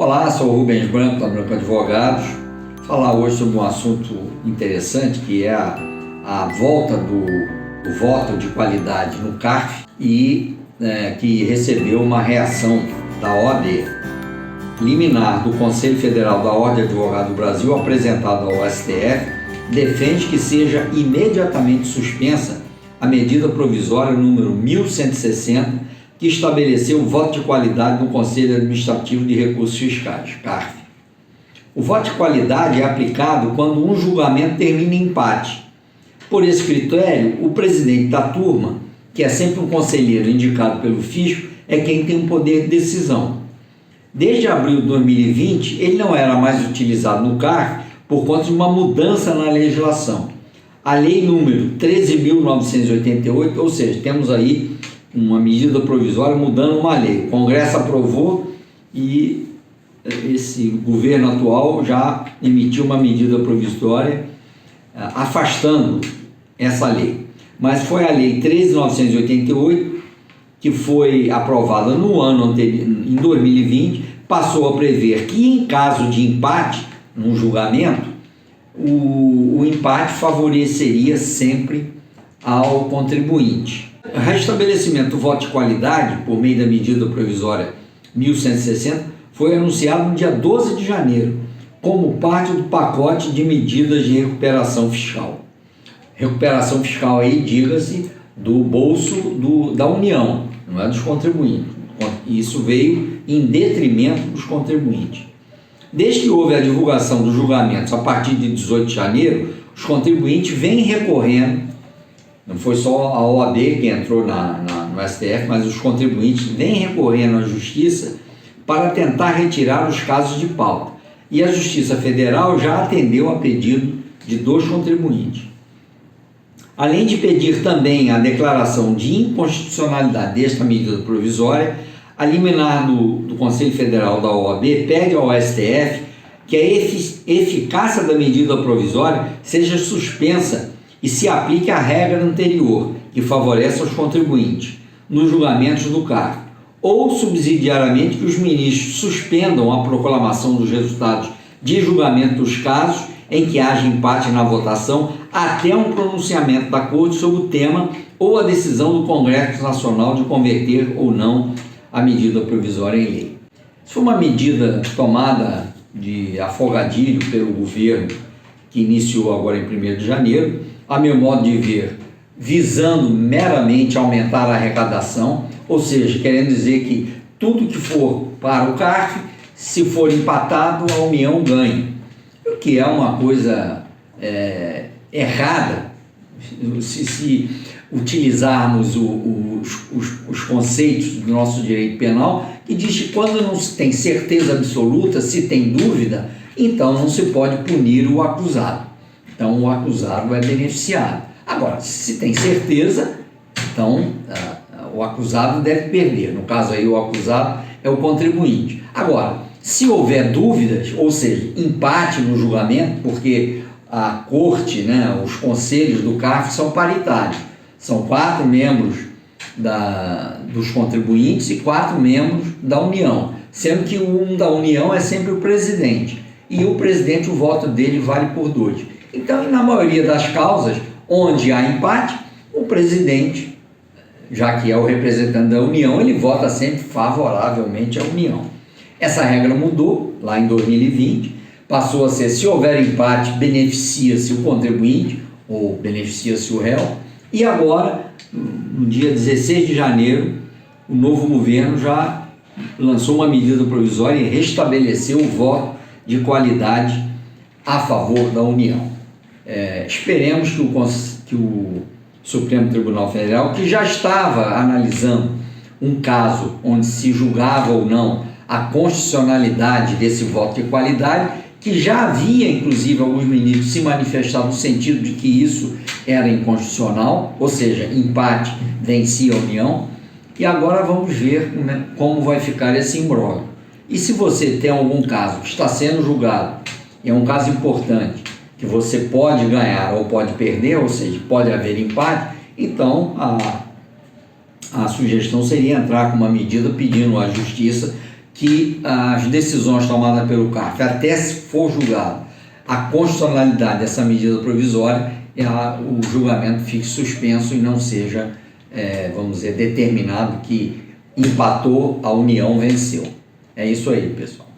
Olá, sou o Rubens Branco, da Branco Advogados. Vou falar hoje sobre um assunto interessante, que é a volta do voto de qualidade no CARF e que recebeu uma reação da OAB. Liminar do Conselho Federal da Ordem de Advogados do Brasil, apresentada ao STF, defende que seja imediatamente suspensa a medida provisória número 1160, que estabeleceu o voto de qualidade no Conselho Administrativo de Recursos Fiscais, CARF. O voto de qualidade é aplicado quando um julgamento termina em empate. Por esse critério, o presidente da turma, que é sempre um conselheiro indicado pelo fisco, é quem tem o poder de decisão. Desde abril de 2020, ele não era mais utilizado no CARF por conta de uma mudança na legislação. A lei número 13.988, ou seja, temos aí uma medida provisória mudando uma lei. O Congresso aprovou e esse governo atual já emitiu uma medida provisória afastando essa lei. Mas foi a lei 13.988 que foi aprovada no ano anterior, em 2020, passou a prever que em caso de empate num julgamento, o empate favoreceria sempre ao contribuinte. O restabelecimento do voto de qualidade, por meio da medida provisória 1160, foi anunciado no dia 12 de janeiro, como parte do pacote de medidas de recuperação fiscal. Recuperação fiscal aí, diga-se, do bolso da União, não é dos contribuintes. Isso veio em detrimento dos contribuintes. Desde que houve a divulgação dos julgamentos a partir de 18 de janeiro, os contribuintes vêm recorrendo. Não foi só a OAB que entrou no STF, mas os contribuintes vêm recorrendo à Justiça para tentar retirar os casos de pauta. E a Justiça Federal já atendeu a pedido de 2 contribuintes. Além de pedir também a declaração de inconstitucionalidade desta medida provisória, a liminar do Conselho Federal da OAB pede ao STF que a eficácia da medida provisória seja suspensa e se aplique a regra anterior, que favorece aos contribuintes, nos julgamentos do CARF, ou subsidiariamente que os ministros suspendam a proclamação dos resultados de julgamento dos casos em que haja empate na votação até um pronunciamento da Corte sobre o tema ou a decisão do Congresso Nacional de converter ou não a medida provisória em lei. Se for uma medida tomada de afogadilho pelo governo, que iniciou agora em 1º de janeiro, a meu modo de ver, visando meramente aumentar a arrecadação, ou seja, querendo dizer que tudo que for para o CARF, se for empatado, a União ganha. O que é uma coisa errada, se utilizarmos os conceitos do nosso direito penal, que diz que quando não se tem certeza absoluta, se tem dúvida, então não se pode punir o acusado. Então o acusado é beneficiado. Agora, se tem certeza, então o acusado deve perder. No caso aí, o acusado é o contribuinte. Agora, se houver dúvidas, ou seja, empate no julgamento, porque a corte, os conselhos do CARF são paritários. São 4 membros dos contribuintes e 4 membros da União, sendo que um da União é sempre o presidente. E o presidente, o voto dele vale por 2. Então, na maioria das causas, onde há empate, o presidente, já que é o representante da União, ele vota sempre favoravelmente à União. Essa regra mudou lá em 2020, passou a ser, se houver empate, beneficia-se o contribuinte ou beneficia-se o réu, e agora, no dia 16 de janeiro, o novo governo já lançou uma medida provisória e restabeleceu o voto de qualidade a favor da União. Esperemos que o Supremo Tribunal Federal, que já estava analisando um caso onde se julgava ou não a constitucionalidade desse voto de qualidade, que já havia, inclusive, alguns ministros se manifestado no sentido de que isso era inconstitucional, ou seja, empate vencia a União, e agora vamos ver como vai ficar esse imbróglio. E se você tem algum caso que está sendo julgado, é um caso importante, que você pode ganhar ou pode perder, ou seja, pode haver empate, então a sugestão seria entrar com uma medida pedindo à Justiça que as decisões tomadas pelo CARF, até se for julgado a constitucionalidade dessa medida provisória, o julgamento fique suspenso e não seja, vamos dizer, determinado que empatou, a União venceu. É isso aí, pessoal.